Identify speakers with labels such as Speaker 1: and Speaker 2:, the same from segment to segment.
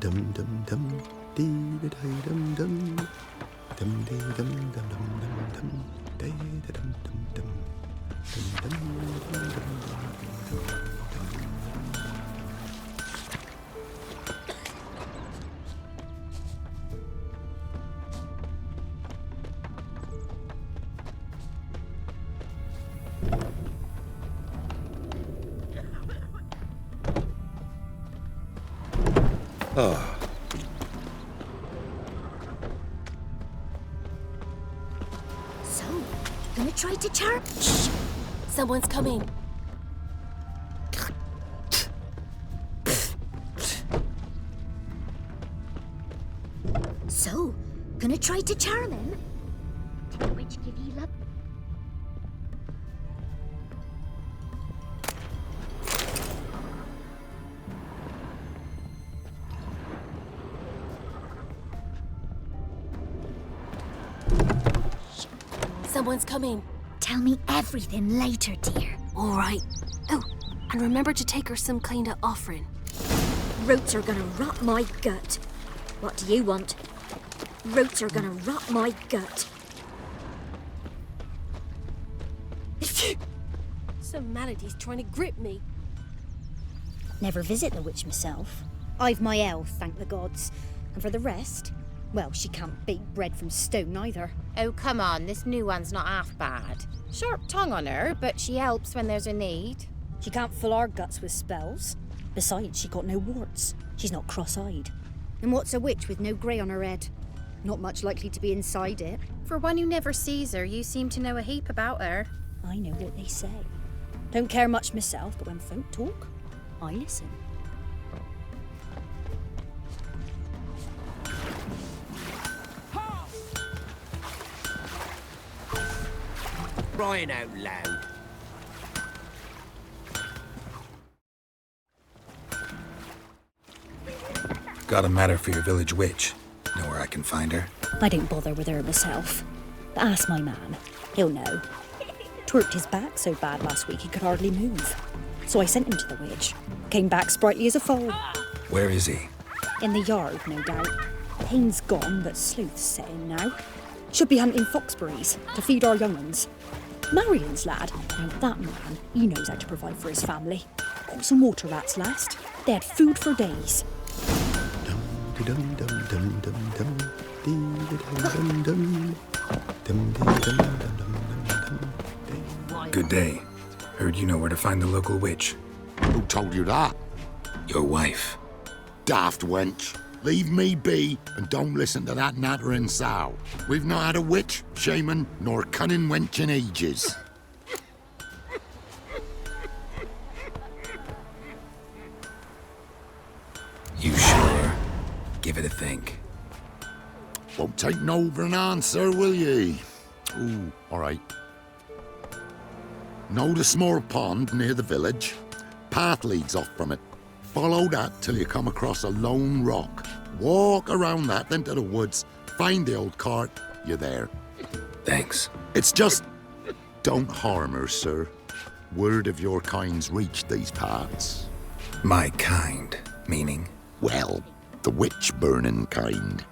Speaker 1: dum dum dum, dee da da dum dum, dum dee dum dum dum dum dum, dee da dum dum dum, dum dum dum dum dum dum. Oh.
Speaker 2: So, gonna try to charm? Shh! Someone's coming. So, gonna try to charm him? Did the witch give you luck? Someone's coming. Tell me everything later, dear. All right. Oh, and remember to take her some kind of offering. Roats are gonna rot my gut. What do you want? Roats are gonna rot my gut. Some manatee's trying to grip me.
Speaker 3: Never visit the witch myself. I've my elf, thank the gods. And for the rest, well, she can't bake bread from stone either.
Speaker 4: Oh, come on, this new one's not half bad. Sharp tongue on her, but she helps when there's a need.
Speaker 3: She can't fill our guts with spells. Besides, she got no warts. She's not cross-eyed. And what's a witch with no grey on her head? Not much likely to be inside it.
Speaker 4: For one who never sees her, you seem to know a heap about her.
Speaker 3: I know what they say. Don't care much myself, but when folk talk, I listen.
Speaker 5: Crying out loud.
Speaker 1: Got a matter for your village witch. Know where I can find her?
Speaker 3: I don't bother with her myself. But ask my man. He'll know. Twerked his back so bad last week he could hardly move. So I sent him to the witch. Came back sprightly as a foal.
Speaker 1: Where is he?
Speaker 3: In the yard, no doubt. Pain's gone, but sleuth's set in now. Should be hunting foxberries to feed our young uns. Marion's lad. Now that man, he knows how to provide for his family. Got some water rats last. They had food for days.
Speaker 1: Dum dum dum dum dum, dee dum dum dum, dum dum dum dum dum dum. Good day. Heard you know where to find the local witch.
Speaker 6: Who told you that?
Speaker 1: Your wife.
Speaker 6: Daft wench. Leave me be and don't listen to that nattering sow. We've not had a witch, shaman, nor cunning wench in ages.
Speaker 1: You sure? Give it a think.
Speaker 6: Won't take no for an answer, will ye? Ooh, all right. Know the small pond near the village? Path leads off from it. Follow that till you come across a lone rock. Walk around that, then to the woods. Find the old cart. You're there.
Speaker 1: Thanks.
Speaker 6: It's just... don't harm her, sir. Word of your kind's reached these parts.
Speaker 1: My kind, meaning?
Speaker 6: Well, the witch-burning kind.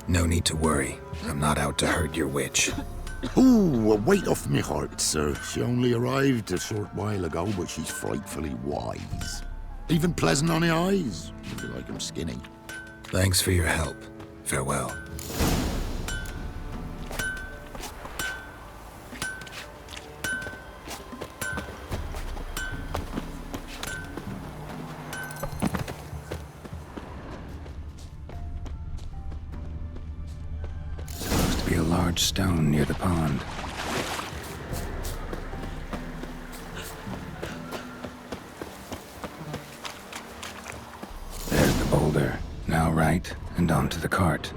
Speaker 1: No need to worry. I'm not out to hurt your witch.
Speaker 6: Ooh, a weight off me heart, sir. She only arrived a short while ago, but she's frightfully wise. Even pleasant on the eyes, if you like 'em skinny.
Speaker 1: Thanks for your help. Farewell. Supposed to be a large stone near the pond. There's the boulder. Now right, and onto the cart.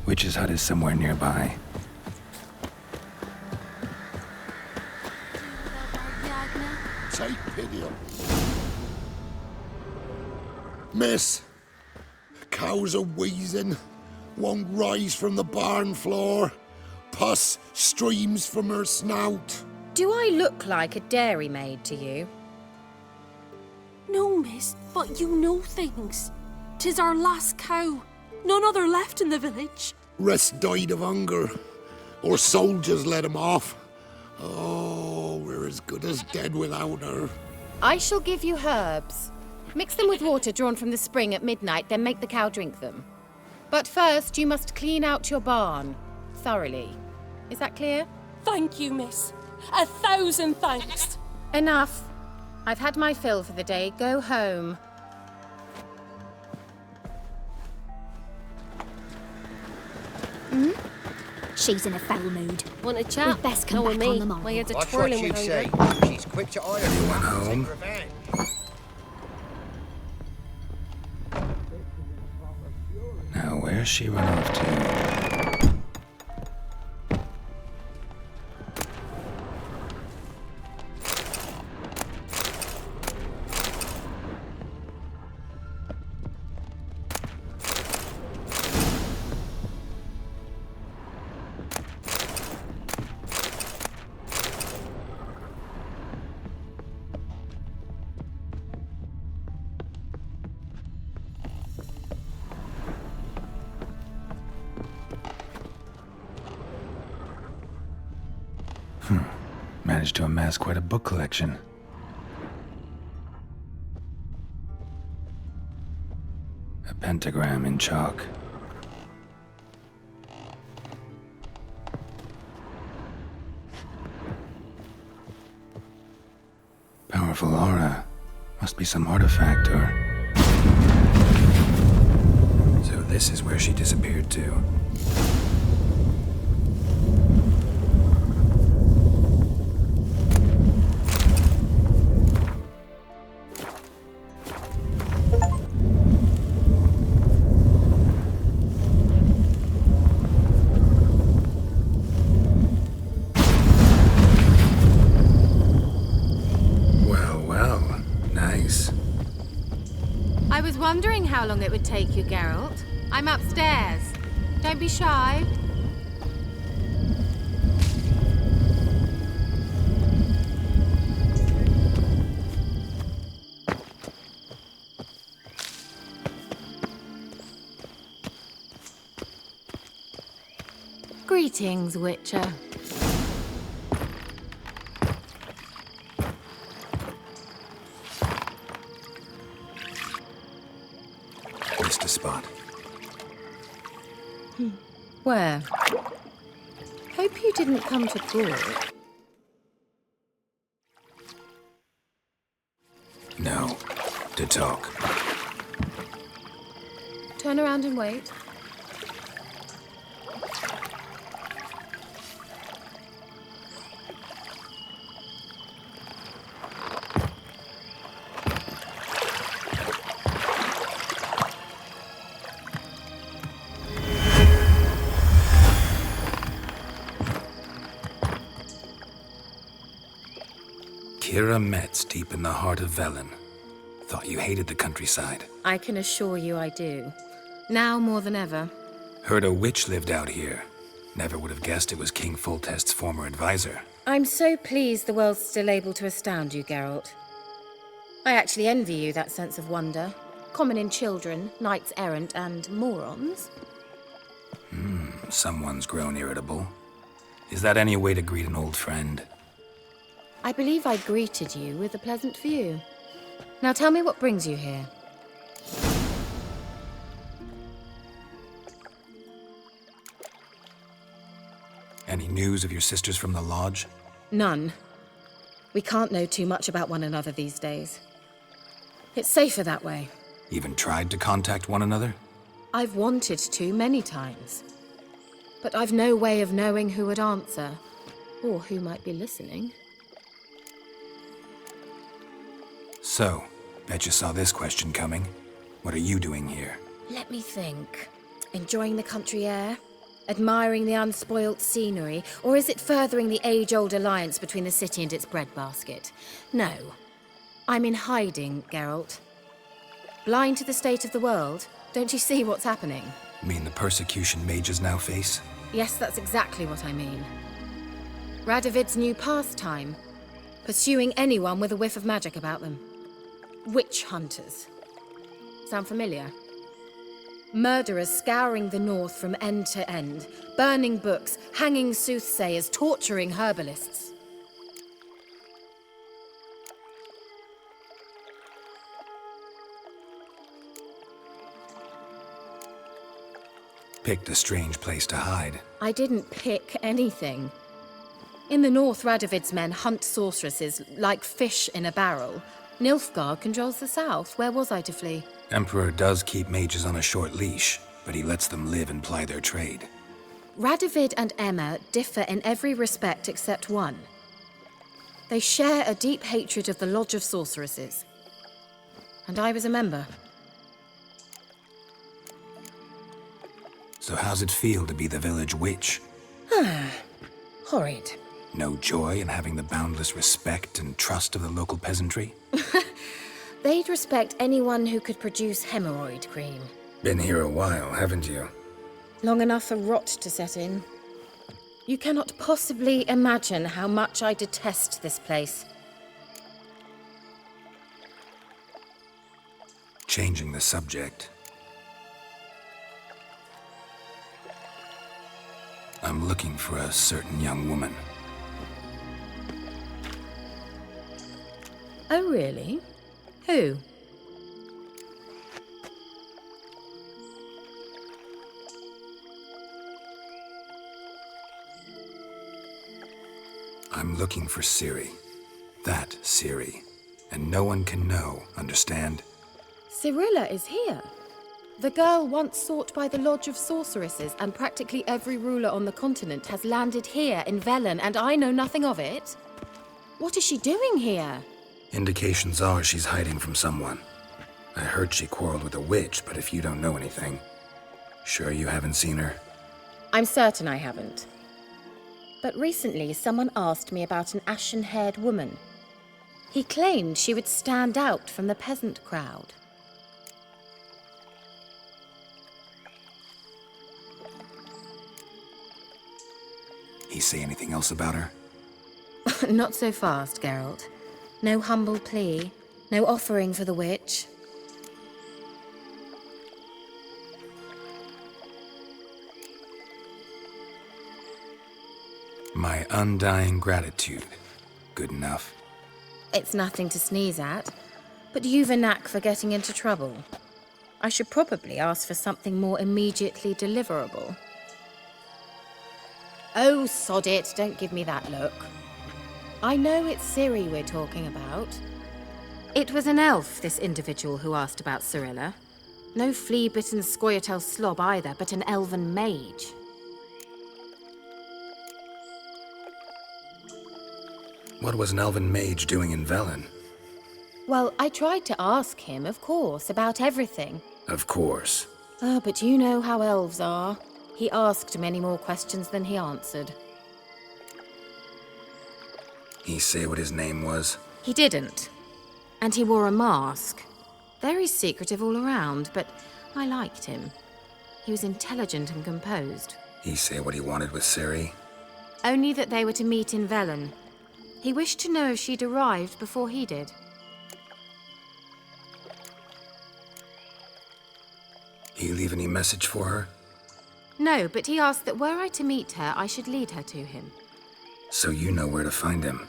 Speaker 1: Witch's hut is somewhere nearby.
Speaker 6: Take pity on me. Miss, cows are wheezing, won't rise from the barn floor. Pus streams from her snout.
Speaker 4: Do I look like a dairymaid to you?
Speaker 2: No, miss, but you know things. 'Tis our last cow. None other left in the village.
Speaker 6: Rest died of hunger, or soldiers let him off. Oh, we're as good as dead without her.
Speaker 4: I shall give you herbs. Mix them with water drawn from the spring at midnight, then make the cow drink them. But first, you must clean out your barn thoroughly. Is that clear?
Speaker 2: Thank you, miss. 1,000 thanks.
Speaker 4: Enough. I've had my fill for the day. Go home.
Speaker 7: She's in a foul mood.
Speaker 2: Want a chat?
Speaker 7: We'd best come
Speaker 2: No,
Speaker 7: back
Speaker 2: with me.
Speaker 7: on the morrow.
Speaker 2: My head's a
Speaker 5: Watch what
Speaker 2: twirling
Speaker 5: you
Speaker 2: with
Speaker 5: say.
Speaker 2: hunger.
Speaker 5: She's quick to hire you and
Speaker 1: home?
Speaker 5: take revenge.
Speaker 1: Now, where's she run off to? Managed to amass quite a book collection. A pentagram in chalk. Powerful aura. Must be some artifact or... So this is where she disappeared to.
Speaker 4: I was wondering how long it would take you, Geralt. I'm upstairs. Don't be shy. Greetings, Witcher.
Speaker 1: Missed a spot.
Speaker 4: Where? Hope you didn't come to Gore.
Speaker 1: No. To talk.
Speaker 4: Turn around and wait.
Speaker 1: Kira Metz, deep in the heart of Velen. Thought you hated the countryside.
Speaker 4: I can assure you I do. Now more than ever.
Speaker 1: Heard a witch lived out here. Never would have guessed it was King Foltest's former advisor.
Speaker 4: I'm so pleased the world's still able to astound you, Geralt. I actually envy you that sense of wonder. Common in children, knights errant, and morons.
Speaker 1: Someone's grown irritable. Is that any way to greet an old friend?
Speaker 4: I believe I greeted you with a pleasant view. Now tell me what brings you here.
Speaker 1: Any news of your sisters from the lodge?
Speaker 4: None. We can't know too much about one another these days. It's safer that way.
Speaker 1: Even tried to contact one another?
Speaker 4: I've wanted to many times. But I've no way of knowing who would answer, or who might be listening.
Speaker 1: So, bet you saw this question coming. What are you doing here?
Speaker 4: Let me think. Enjoying the country air, admiring the unspoilt scenery, or is it furthering the age-old alliance between the city and its breadbasket? No. I'm in hiding, Geralt. Blind to the state of the world? Don't you see what's happening?
Speaker 1: Mean the persecution mages now face?
Speaker 4: Yes, that's exactly what I mean. Radovid's new pastime. Pursuing anyone with a whiff of magic about them. Witch hunters. Sound familiar? Murderers scouring the north from end to end, burning books, hanging soothsayers, torturing herbalists.
Speaker 1: Picked a strange place to hide.
Speaker 4: I didn't pick anything. In the north, Radovid's men hunt sorceresses like fish in a barrel. Nilfgaard controls the south. Where was I to flee?
Speaker 1: Emperor does keep mages on a short leash, but he lets them live and ply their trade.
Speaker 4: Radovid and Emma differ in every respect except one. They share a deep hatred of the Lodge of Sorceresses. And I was a member.
Speaker 1: So how's it feel to be the village witch?
Speaker 4: Horrid.
Speaker 1: No joy in having the boundless respect and trust of the local peasantry?
Speaker 4: They'd respect anyone who could produce hemorrhoid cream.
Speaker 1: Been here a while, haven't you?
Speaker 4: Long enough for rot to set in. You cannot possibly imagine how much I detest this place.
Speaker 1: Changing the subject. I'm looking for a certain young woman.
Speaker 4: Oh, really? Who?
Speaker 1: I'm looking for Ciri. That Ciri. And no one can know, understand?
Speaker 4: Cirilla is here. The girl once sought by the Lodge of Sorceresses, and practically every ruler on the continent has landed here in Velen, and I know nothing of it. What is she doing here?
Speaker 1: Indications are she's hiding from someone. I heard she quarreled with a witch, but if you don't know anything, sure you haven't seen her?
Speaker 4: I'm certain I haven't. But recently, someone asked me about an ashen-haired woman. He claimed she would stand out from the peasant crowd.
Speaker 1: He say anything else about her?
Speaker 4: Not so fast, Geralt. No humble plea, no offering for the witch.
Speaker 1: My undying gratitude. Good enough.
Speaker 4: It's nothing to sneeze at, but you've a knack for getting into trouble. I should probably ask for something more immediately deliverable. Oh, sod it, don't give me that look. I know it's Ciri we're talking about. It was an elf, this individual who asked about Cirilla. No flea-bitten Scoia'tael slob either, but an elven mage.
Speaker 1: What was an elven mage doing in Velen?
Speaker 4: Well, I tried to ask him, of course, about everything.
Speaker 1: Of course.
Speaker 4: But you know how elves are. He asked many more questions than he answered.
Speaker 1: He say what his name was?
Speaker 4: He didn't. And he wore a mask. Very secretive all around, but I liked him. He was intelligent and composed.
Speaker 1: He say what he wanted with Ciri?
Speaker 4: Only that they were to meet in Velen. He wished to know if she'd arrived before he did.
Speaker 1: He leave any message for her?
Speaker 4: No, but he asked that were I to meet her, I should lead her to him.
Speaker 1: So you know where to find him?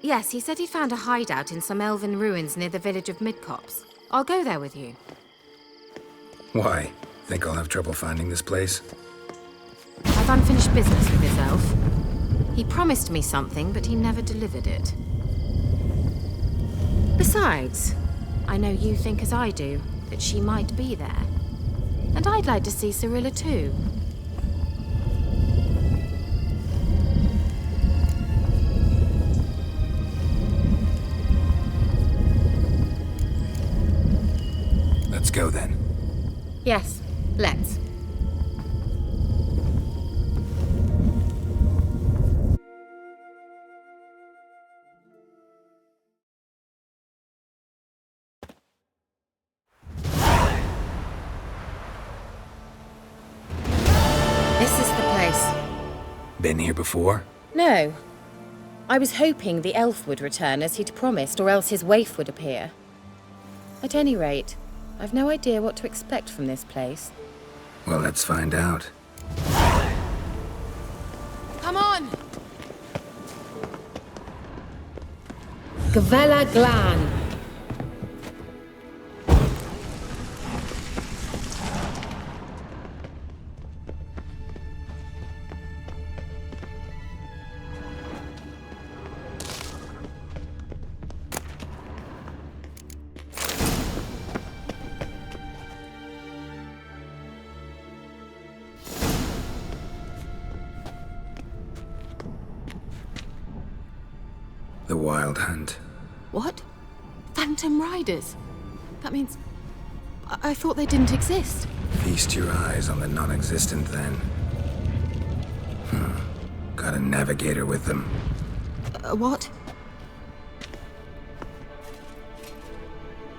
Speaker 4: Yes, he said he'd found a hideout in some elven ruins near the village of Midcopse. I'll go there with you.
Speaker 1: Why? Think I'll have trouble finding this place?
Speaker 4: I've unfinished business with this elf. He promised me something, but he never delivered it. Besides, I know you think as I do, that she might be there. And I'd like to see Cirilla too.
Speaker 1: Let's go then.
Speaker 4: Yes, let's.
Speaker 1: Been here before?
Speaker 4: No. I was hoping the elf would return as he'd promised, or else his waif would appear. At any rate, I've no idea what to expect from this place.
Speaker 1: Well, let's find out.
Speaker 4: Come on! Gavella Glan.
Speaker 1: The Wild Hunt.
Speaker 8: What? Phantom Riders? That means... I thought they didn't exist.
Speaker 1: Feast your eyes on the non-existent then. Got a navigator with them.
Speaker 8: What?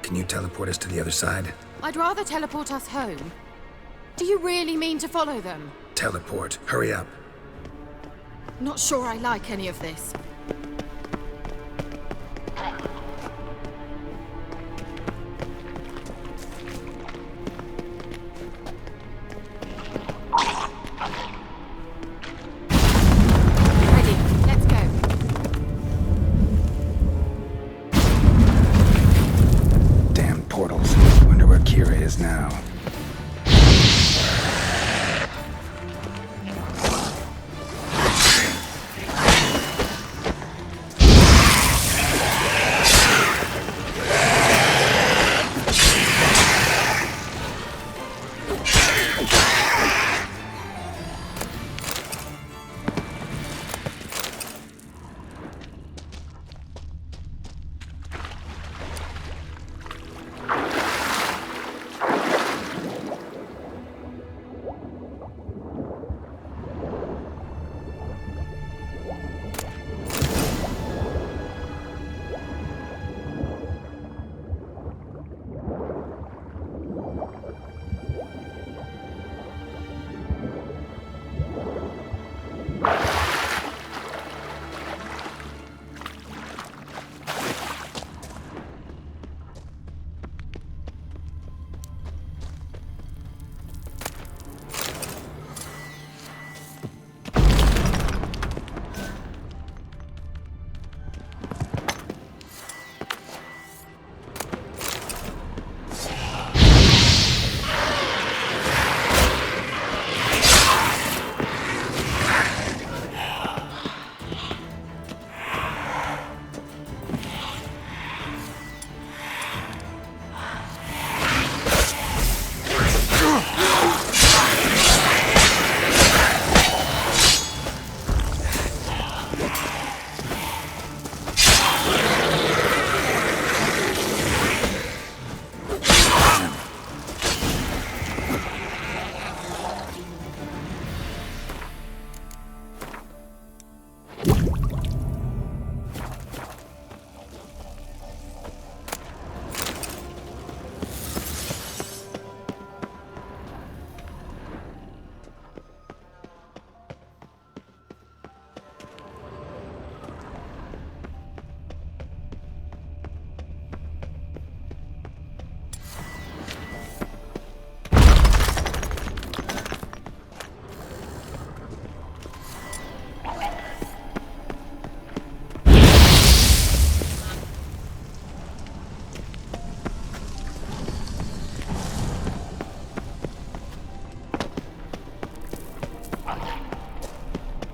Speaker 1: Can you teleport us to the other side?
Speaker 8: I'd rather teleport us home. Do you really mean to follow them?
Speaker 1: Teleport. Hurry up.
Speaker 8: Not sure I like any of this. Ready, let's go.
Speaker 1: Damn portals. Wonder where Kira is now.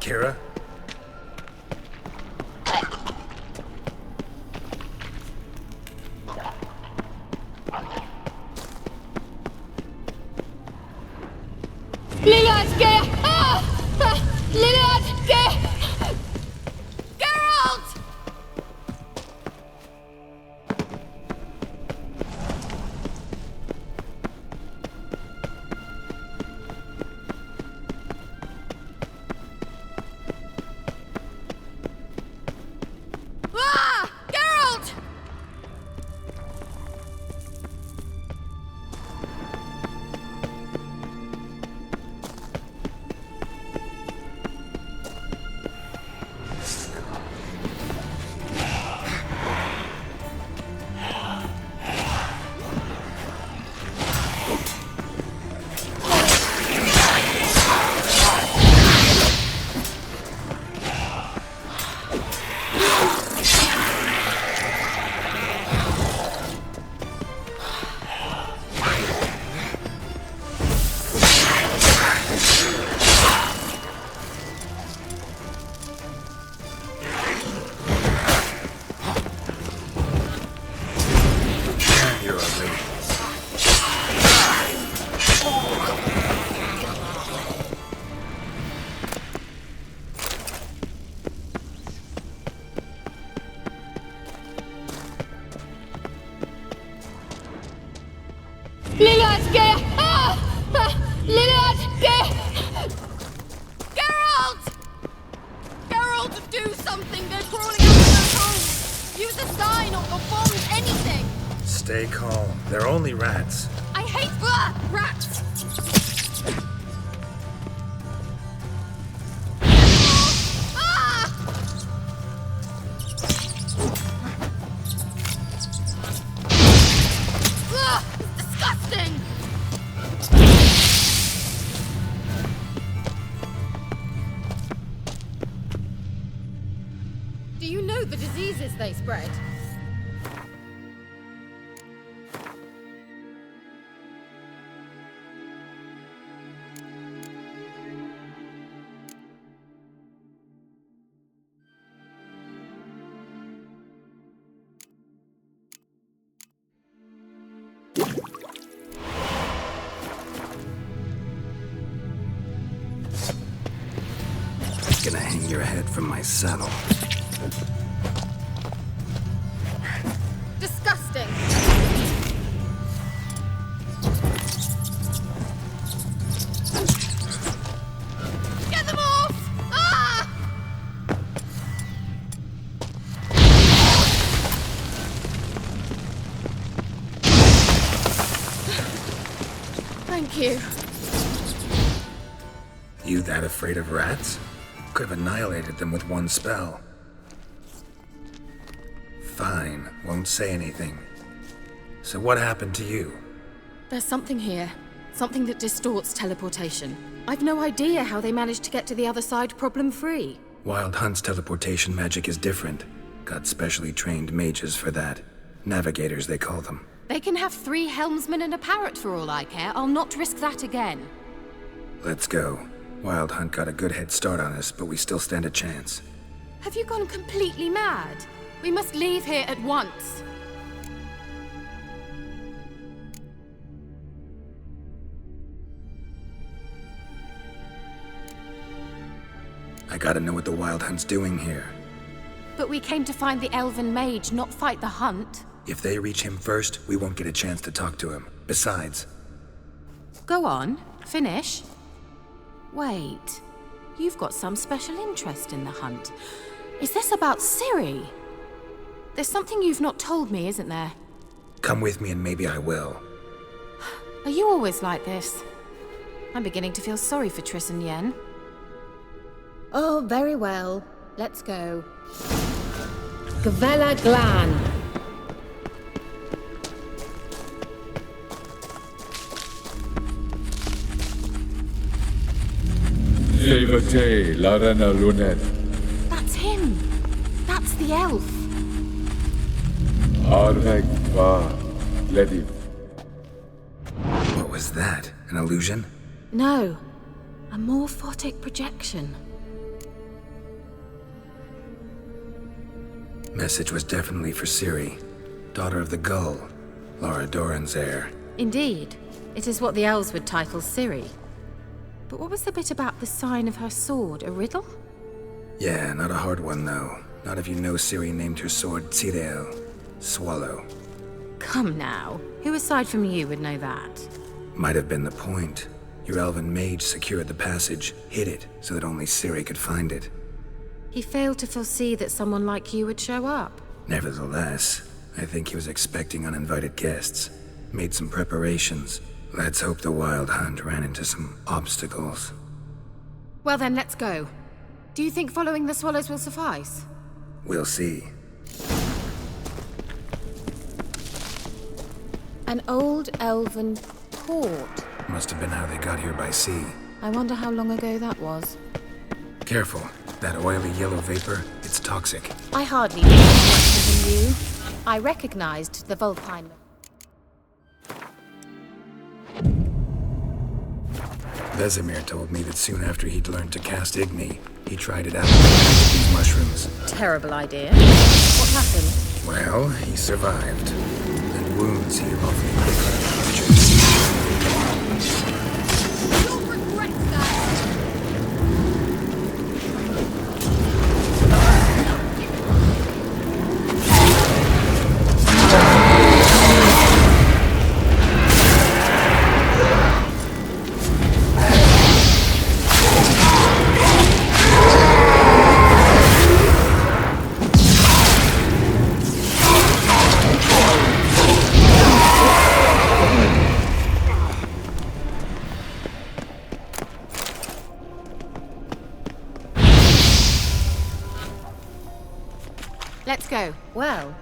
Speaker 1: Kira?
Speaker 8: Liladge! Liladge! Geralt! Geralt, do something! They're crawling out of those holes! Use a sign or bomb, anything!
Speaker 1: Stay calm. They're only rats.
Speaker 8: I hate rats! Ah! Ugh, it's disgusting!
Speaker 4: Do you know the diseases they spread?
Speaker 1: Gonna hang your head from my saddle.
Speaker 4: Disgusting!
Speaker 8: Get them off! Ah!
Speaker 4: Thank you.
Speaker 1: You that afraid of rats? Could have annihilated them with one spell. Fine, won't say anything. So what happened to you?
Speaker 4: There's something here. Something that distorts teleportation. I've no idea how they managed to get to the other side problem-free.
Speaker 1: Wild Hunt's teleportation magic is different. Got specially trained mages for that. Navigators, they call them.
Speaker 4: They can have 3 helmsmen and a parrot for all I care. I'll not risk that again.
Speaker 1: Let's go. Wild Hunt got a good head start on us, but we still stand a chance.
Speaker 4: Have you gone completely mad? We must leave here at once.
Speaker 1: I gotta know what the Wild Hunt's doing here.
Speaker 4: But we came to find the Elven Mage, not fight the hunt.
Speaker 1: If they reach him first, we won't get a chance to talk to him. Besides...
Speaker 4: Go on, finish. Wait, you've got some special interest in the hunt. Is this about Ciri? There's something you've not told me, isn't there?
Speaker 1: Come with me and maybe I will.
Speaker 4: Are you always like this? I'm beginning to feel sorry for Triss and Yen. Oh, very well. Let's go. Gavella Glan.
Speaker 9: Levate, Larena Lunet.
Speaker 4: That's him. That's the elf.
Speaker 9: Arveg va, Lediv.
Speaker 1: What was that? An illusion?
Speaker 4: No, a morphotic projection.
Speaker 1: Message was definitely for Ciri, daughter of the Gull, Lara Doran's heir.
Speaker 4: Indeed. It is what the elves would title Ciri. But what was the bit about the sign of her sword? A riddle?
Speaker 1: Yeah, not a hard one though. Not if you know Ciri named her sword Tirel, Swallow.
Speaker 4: Come now. Who aside from you would know that?
Speaker 1: Might have been the point. Your elven mage secured the passage, hid it, so that only Ciri could find it.
Speaker 4: He failed to foresee that someone like you would show up.
Speaker 1: Nevertheless, I think he was expecting uninvited guests. Made some preparations. Let's hope the Wild Hunt ran into some obstacles.
Speaker 4: Well then, let's go. Do you think following the swallows will suffice?
Speaker 1: We'll see.
Speaker 4: An old elven port.
Speaker 1: Must have been how they got here by sea.
Speaker 4: I wonder how long ago that was.
Speaker 1: Careful. That oily yellow vapor, it's toxic.
Speaker 4: I hardly know much than you. I recognized the Vulpine.
Speaker 1: Vesemir told me that soon after he'd learned to cast Igni, he tried it out with these mushrooms.
Speaker 4: Terrible idea. What happened?
Speaker 1: Well, he survived. And wounds heal awfully quickly.
Speaker 8: You'll regret that!
Speaker 4: go. Well.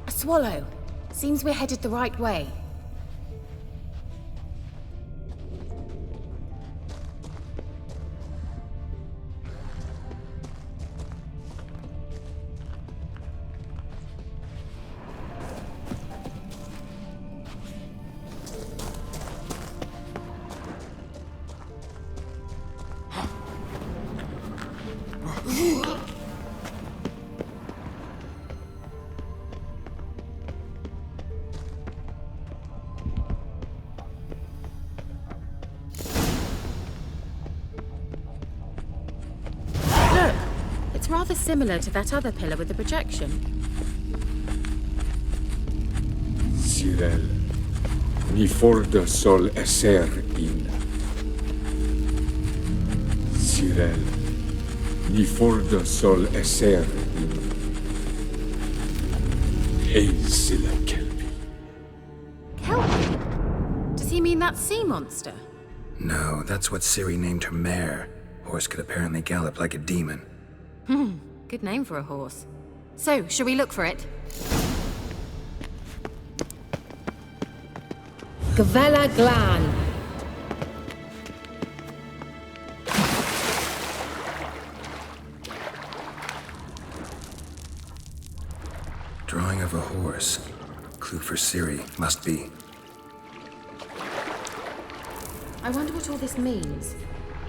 Speaker 4: Swallow. Seems we're headed the right way. It's rather similar to that other pillar with the projection.
Speaker 9: Cyril, ni forda sol esser in. Cyril, ni forda sol esser in. Heisila Kelpie.
Speaker 4: Kelpie? Does he mean that sea monster?
Speaker 1: No, that's what Ciri named her mare. Horse could apparently gallop like a demon.
Speaker 4: Good name for a horse. So, shall we look for it? Gavella Glan.
Speaker 1: Drawing of a horse. Clue for Ciri, must be.
Speaker 4: I wonder what all this means.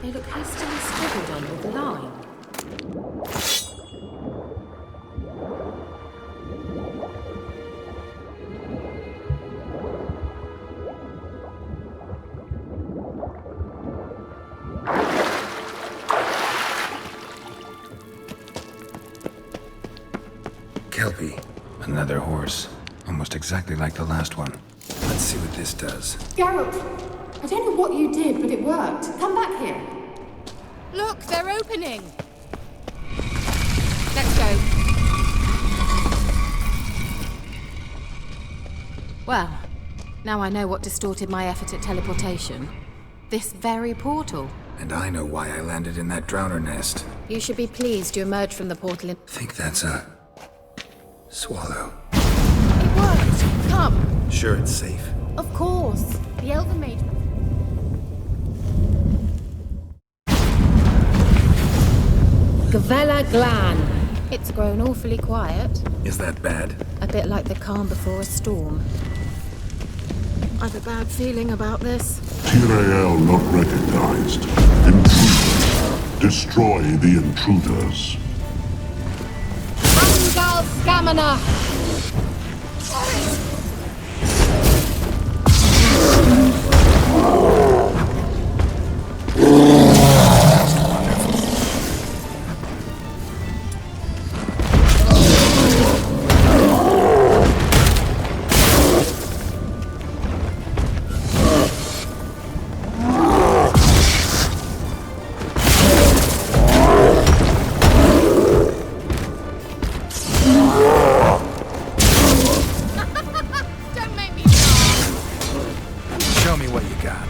Speaker 4: They look hastily scribbled on with a line.
Speaker 1: Kelpie. Another horse. Almost exactly like the last one. Let's see what this does.
Speaker 10: Geralt, I don't know what you did, but it worked. Come back here.
Speaker 8: Look, they're opening.
Speaker 4: Let's go. Well, now I know what distorted my effort at teleportation. This very portal.
Speaker 1: And I know why I landed in that drowner nest.
Speaker 4: You should be pleased you emerged from the portal in...
Speaker 1: Think that's a... swallow.
Speaker 4: It worked! Come!
Speaker 1: Sure it's safe?
Speaker 4: Of course. The Elven Mage... Gavella Glan. It's grown awfully quiet.
Speaker 1: Is that bad?
Speaker 4: A bit like the calm before a storm. I've a bad feeling about this.
Speaker 11: Tyrael not recognized. Intruder. Destroy the intruders.
Speaker 4: Angal Scamina!
Speaker 1: Show me what you got.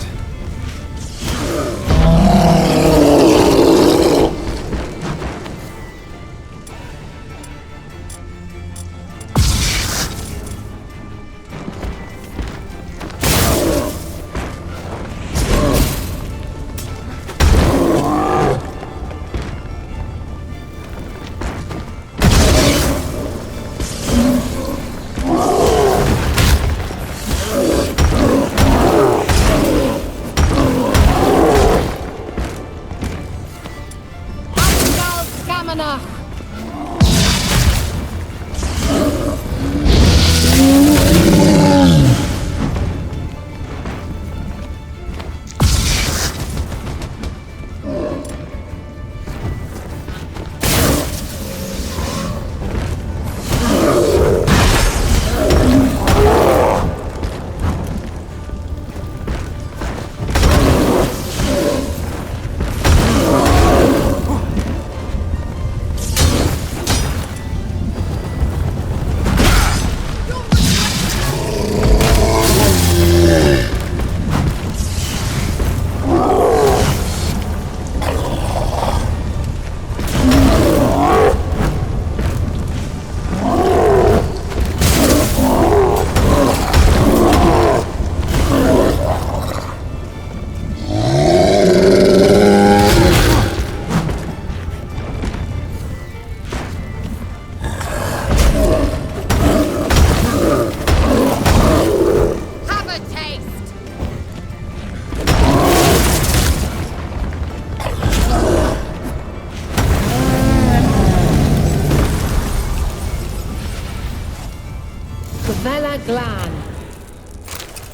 Speaker 4: Gavella Glan.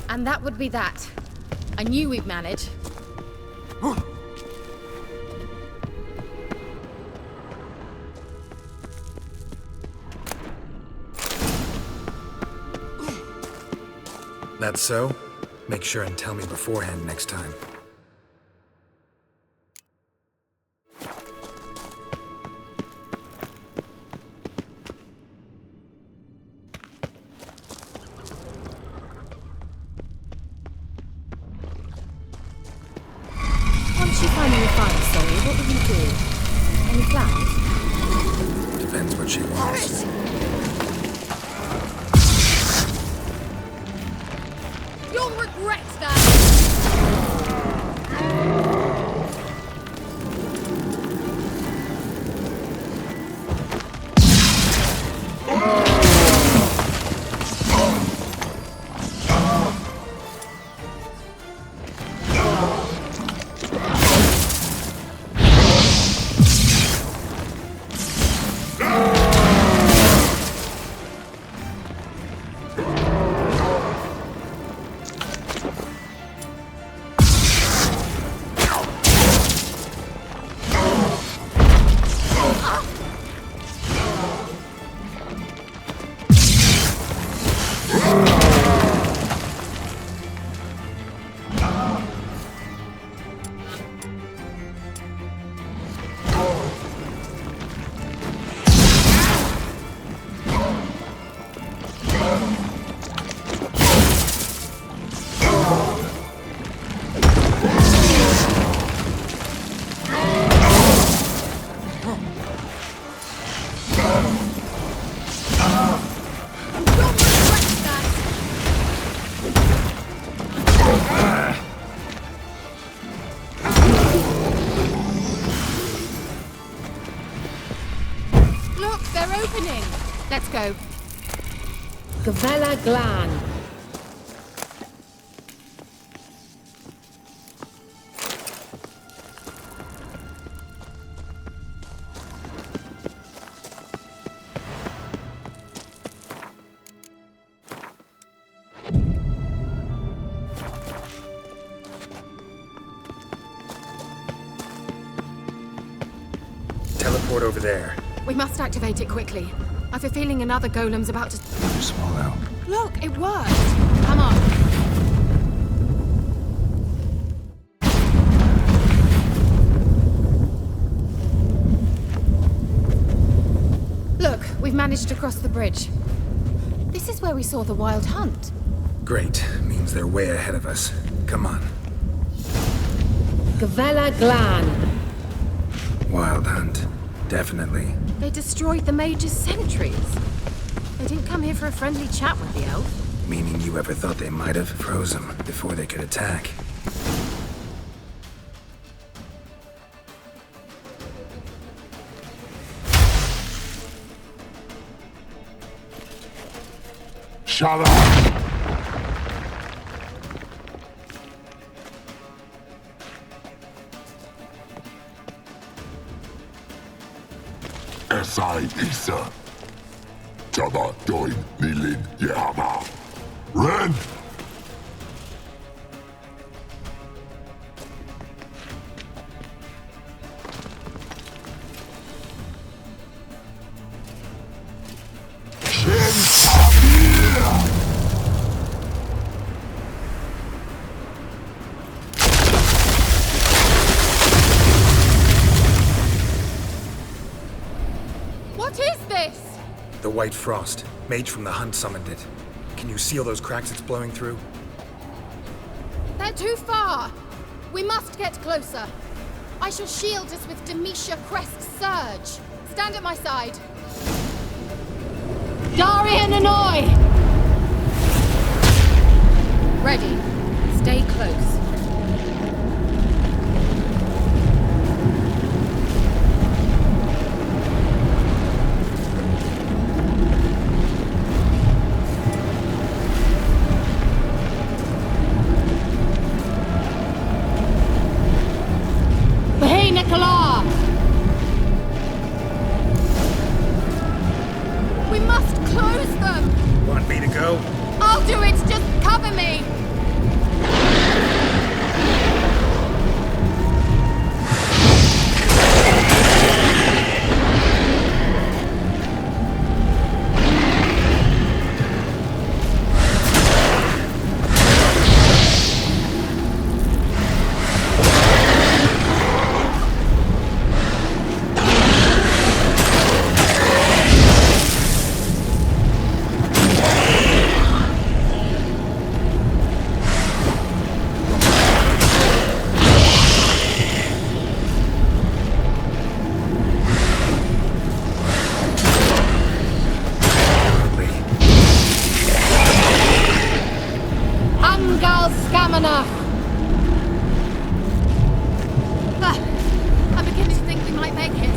Speaker 4: And that would be that. I knew we'd manage.
Speaker 1: That's so? Make sure and tell me beforehand next time.
Speaker 4: Once you finally find Zoe, what will you do? Any plans?
Speaker 1: Depends what she wants.
Speaker 8: You'll regret that! go.
Speaker 4: Gavella Glan.
Speaker 1: Teleport over there.
Speaker 8: We must activate it quickly. I've a feeling another golem's about to...
Speaker 1: Swallow.
Speaker 8: Look, it worked! Come on. Look, we've managed to cross the bridge. This is where we saw the wild hunt.
Speaker 1: Great. Means they're way ahead of us. Come on.
Speaker 4: Gavella Glan.
Speaker 1: Wild hunt. Definitely.
Speaker 8: They destroyed the mage's sentries. They didn't come here for a friendly chat with the elf.
Speaker 1: Meaning you ever thought they might have froze them before they could attack?
Speaker 11: Shut up! Esai Isa. Jabba Doin Nilin Yama. Ren! Shin Amir!
Speaker 8: What is this?
Speaker 1: The White Frost. Mage from the hunt summoned it. Can you see all those cracks it's blowing through?
Speaker 8: They're too far. We must get closer. I shall shield us with Demetia Crest Surge. Stand at my side. Darian Annoy!
Speaker 4: Ready. Stay close.
Speaker 8: Hey, Nicola! We must close them!
Speaker 1: Want me to go?
Speaker 8: I'll do it! Just cover me! Angal Scamina! I'm beginning to think we might make it.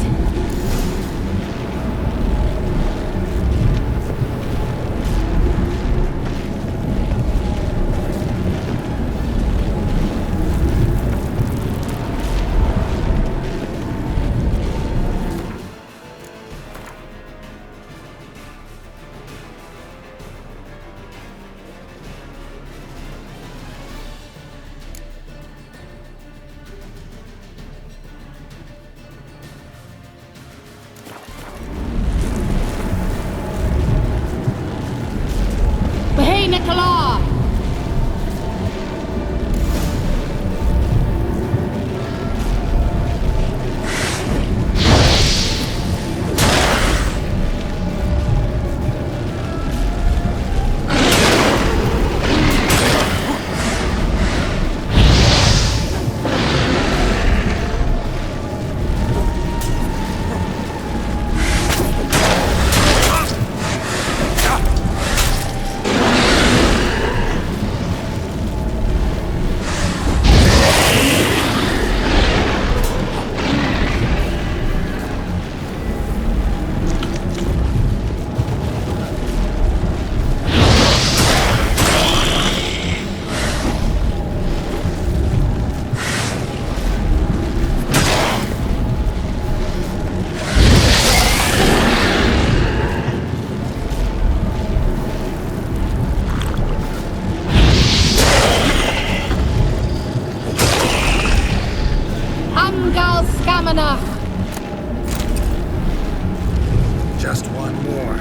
Speaker 8: Skamanach!
Speaker 1: Just one more.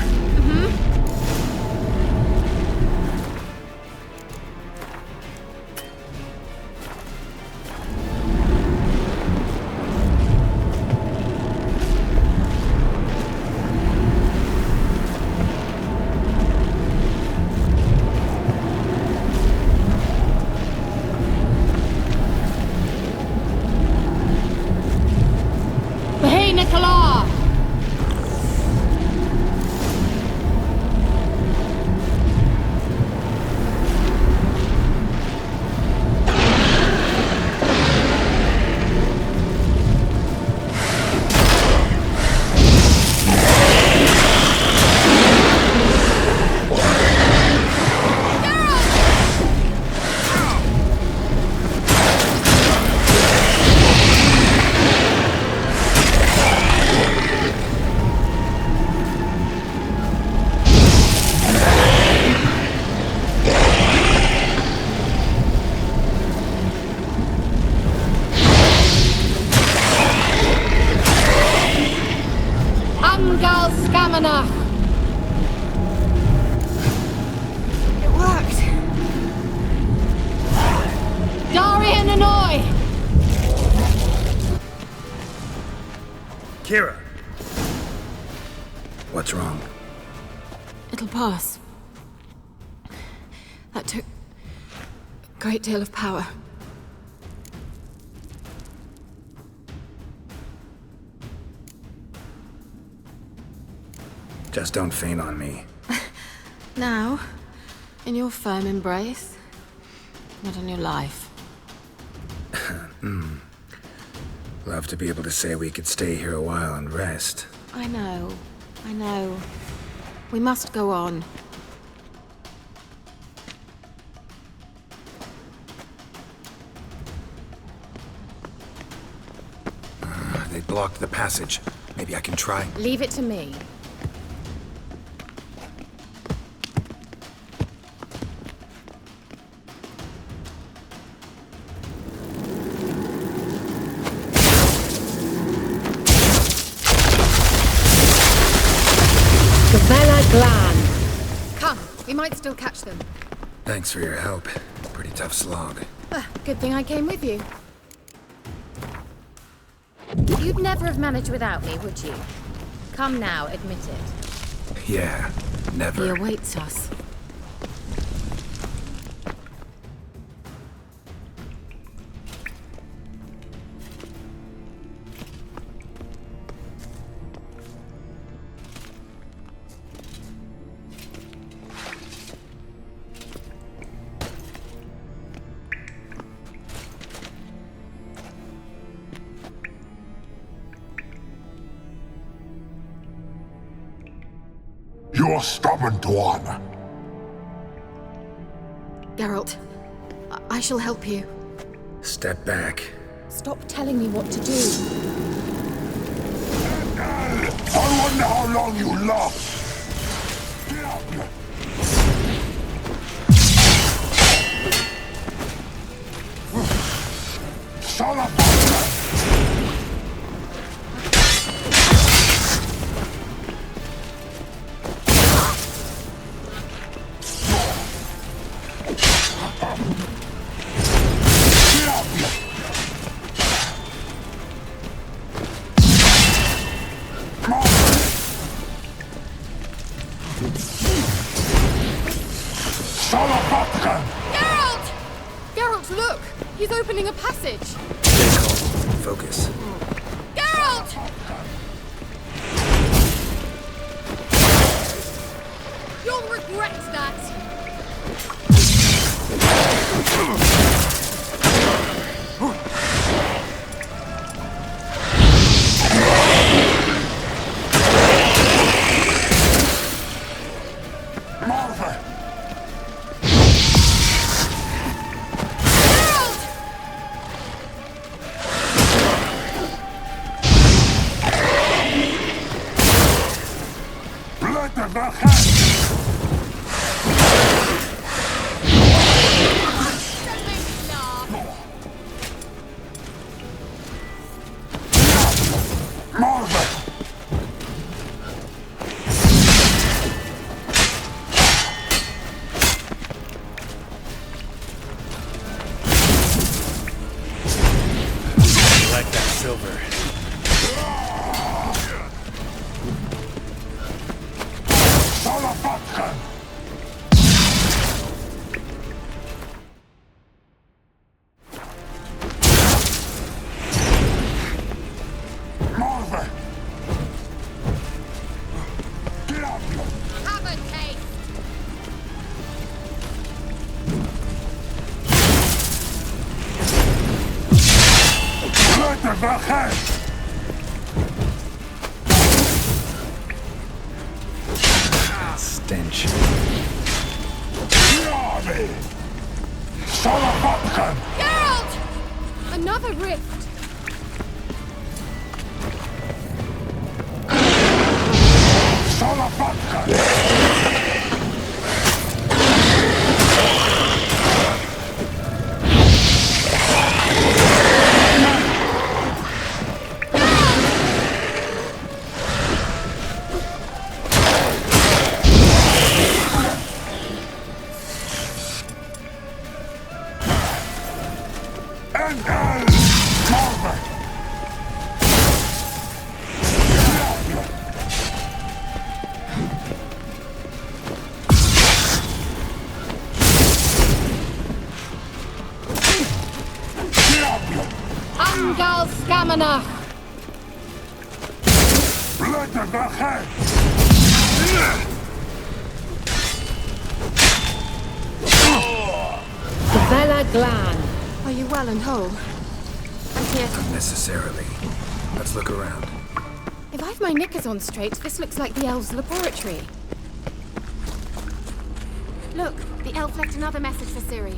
Speaker 8: Hey, Nicola! Amgal Skamanach!
Speaker 4: It worked.
Speaker 8: Darian Annoy!
Speaker 1: Kira! What's wrong?
Speaker 4: It'll pass. That took a great deal of power.
Speaker 1: Just don't faint on me.
Speaker 4: Now, in your firm embrace, not on your life.
Speaker 1: Love to be able to say we could stay here a while and rest.
Speaker 4: I know. We must go on.
Speaker 1: They blocked the passage. Maybe I can try.
Speaker 4: Leave it to me.
Speaker 8: Gavella Glan! Come, we might still catch them.
Speaker 1: Thanks for your help. Pretty tough slog.
Speaker 4: Good thing I came with you. You'd never have managed without me, would you? Come now, admit it.
Speaker 1: Yeah, never.
Speaker 4: He awaits us.
Speaker 11: You're stubborn, Tuan.
Speaker 4: Geralt, I shall help you.
Speaker 1: Step back.
Speaker 4: Stop telling me what to do.
Speaker 11: I wonder how long you last. Get up. Son of a...
Speaker 8: Geralt! Geralt, look! He's opening a passage!
Speaker 1: Stay calm. Focus.
Speaker 8: Geralt! You'll regret that!
Speaker 11: Blood of the hand!
Speaker 1: silver.
Speaker 8: Have a taste!
Speaker 1: Stench.
Speaker 8: Geralt! Another rift! Angal Scamanach! Vela Glan. Are you well and whole? I'm here.
Speaker 1: Unnecessarily. Let's look around.
Speaker 8: If I've my knickers on straight, this looks like the elves' laboratory. Look, the elf left another message for Ciri.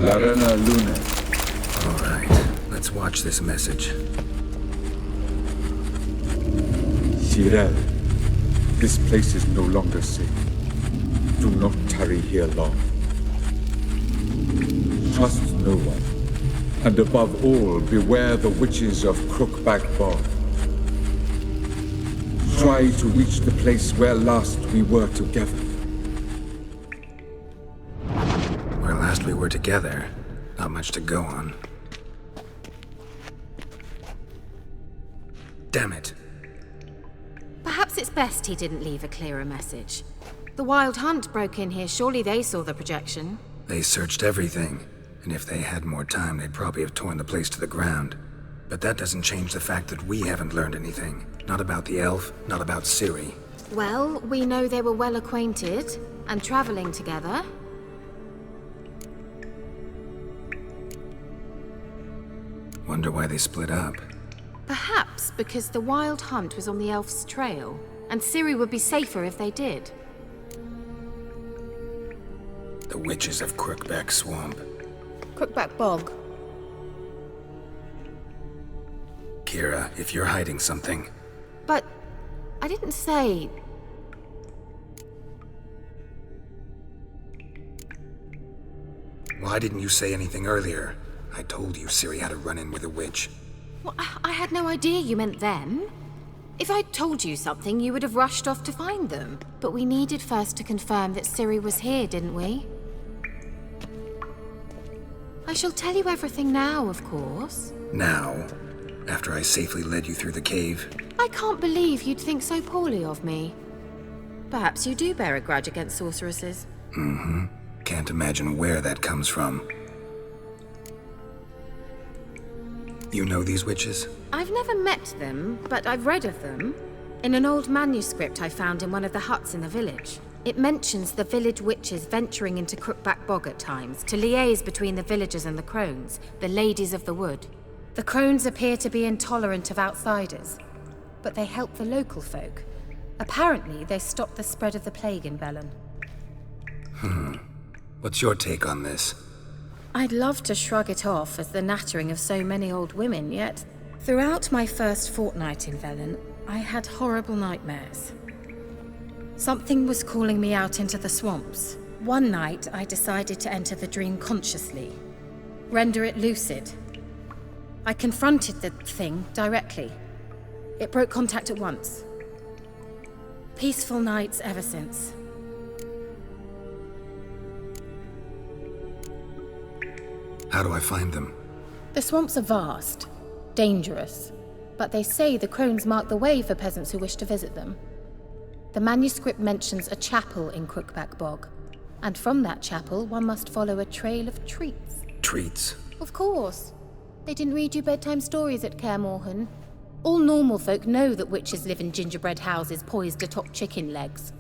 Speaker 9: Larena Luna.
Speaker 1: All right, let's watch this message.
Speaker 9: Cyril, this place is no longer safe. Do not tarry here long. Trust no one. And above all, beware the witches of Crookback Bog. Try to reach the place where last we were together.
Speaker 1: Where last we were together, not much to go on. Damn it.
Speaker 4: Perhaps it's best he didn't leave a clearer message. The Wild Hunt broke in here. Surely they saw the projection.
Speaker 1: They searched everything, and if they had more time, they'd probably have torn the place to the ground. But that doesn't change the fact that we haven't learned anything. Not about the elf, not about Ciri.
Speaker 4: Well, we know they were well acquainted and traveling together.
Speaker 1: Wonder why they split up.
Speaker 4: Perhaps because the Wild Hunt was on the elf's trail, and Ciri would be safer if they did.
Speaker 1: The witches of Crookback Swamp.
Speaker 8: Crookback Bog.
Speaker 1: Kira, if you're hiding something...
Speaker 4: But I didn't say...
Speaker 1: Why didn't you say anything earlier? I told you Ciri had a run-in with a witch.
Speaker 4: Well, I had no idea you meant them. If I'd told you something, you would have rushed off to find them. But we needed first to confirm that Ciri was here, didn't we? I shall tell you everything now, of course.
Speaker 1: Now? After I safely led you through the cave?
Speaker 4: I can't believe you'd think so poorly of me. Perhaps you do bear a grudge against sorceresses.
Speaker 1: Mm-hmm. Can't imagine where that comes from. You know these witches?
Speaker 4: I've never met them, but I've read of them. In an old manuscript I found in one of the huts in the village. It mentions the village witches venturing into Crookback Bog at times to liaise between the villagers and the crones, the ladies of the wood. The crones appear to be intolerant of outsiders, but they help the local folk. Apparently, they stopped the spread of the plague in Velen.
Speaker 1: What's your take on this?
Speaker 4: I'd love to shrug it off as the nattering of so many old women, yet throughout my first fortnight in Velen, I had horrible nightmares. Something was calling me out into the swamps. One night, I decided to enter the dream consciously, render it lucid. I confronted the thing directly. It broke contact at once. Peaceful nights ever since.
Speaker 1: How do I find them?
Speaker 4: The swamps are vast, dangerous, but they say the crones mark the way for peasants who wish to visit them. The manuscript mentions a chapel in Crookback Bog, and from that chapel one must follow a trail of treats.
Speaker 1: Treats?
Speaker 4: Of course. They didn't read you bedtime stories at Kaer Morhen. All normal folk know that witches live in gingerbread houses poised atop chicken legs.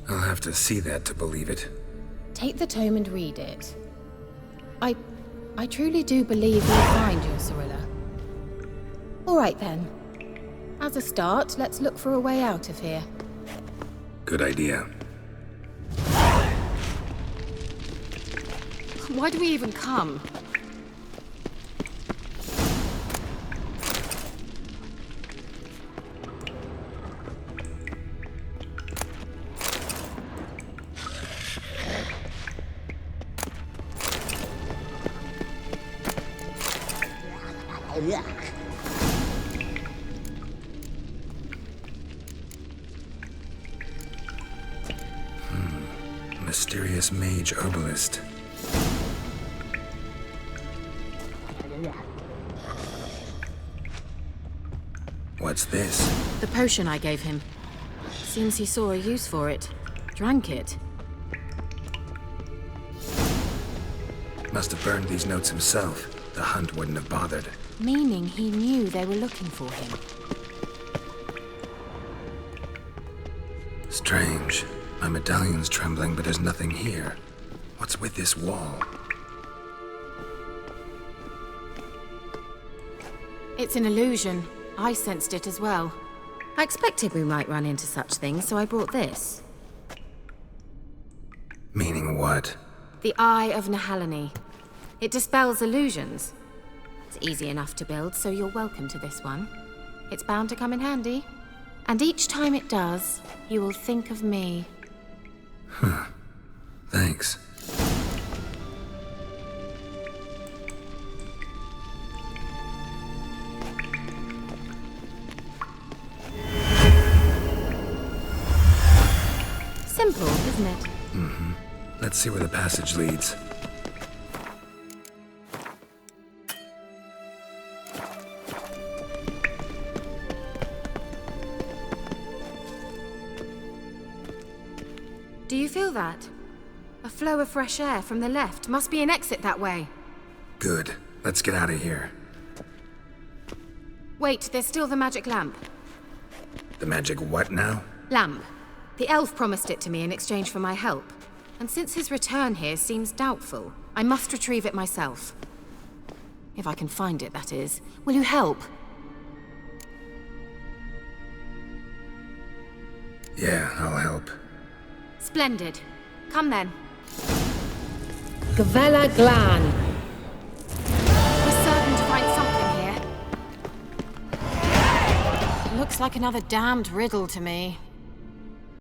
Speaker 1: I'll have to see that to believe it.
Speaker 4: Take the tome and read it. I truly do believe you'll find your Cirilla. All right then. As a start, let's look for a way out of here.
Speaker 1: Good idea.
Speaker 4: Why do we even come?
Speaker 1: Mysterious mage herbalist. What's this?
Speaker 4: The potion I gave him. Seems he saw a use for it. Drank it.
Speaker 1: Must have burned these notes himself. The hunt wouldn't have bothered.
Speaker 4: Meaning he knew they were looking for him.
Speaker 1: Strange. My medallion's trembling, but there's nothing here. What's with this wall?
Speaker 4: It's an illusion. I sensed it as well. I expected we might run into such things, so I brought this.
Speaker 1: Meaning what?
Speaker 4: The Eye of Nehaleni. It dispels illusions. It's easy enough to build, so you're welcome to this one. It's bound to come in handy. And each time it does, you will think of me.
Speaker 1: Huh. Thanks.
Speaker 4: Simple, isn't it?
Speaker 1: Mm-hmm. Let's see where the passage leads.
Speaker 4: Do you feel that? A flow of fresh air from the left. Must be an exit that way.
Speaker 1: Good. Let's get out of here.
Speaker 4: Wait, there's still the magic lamp.
Speaker 1: The magic what now?
Speaker 4: Lamp. The elf promised it to me in exchange for my help. And since his return here seems doubtful, I must retrieve it myself. If I can find it, that is. Will you help?
Speaker 1: Yeah, I'll help.
Speaker 4: Splendid. Come then. Gavella Glan. We're certain to find something here. Looks like another damned riddle to me.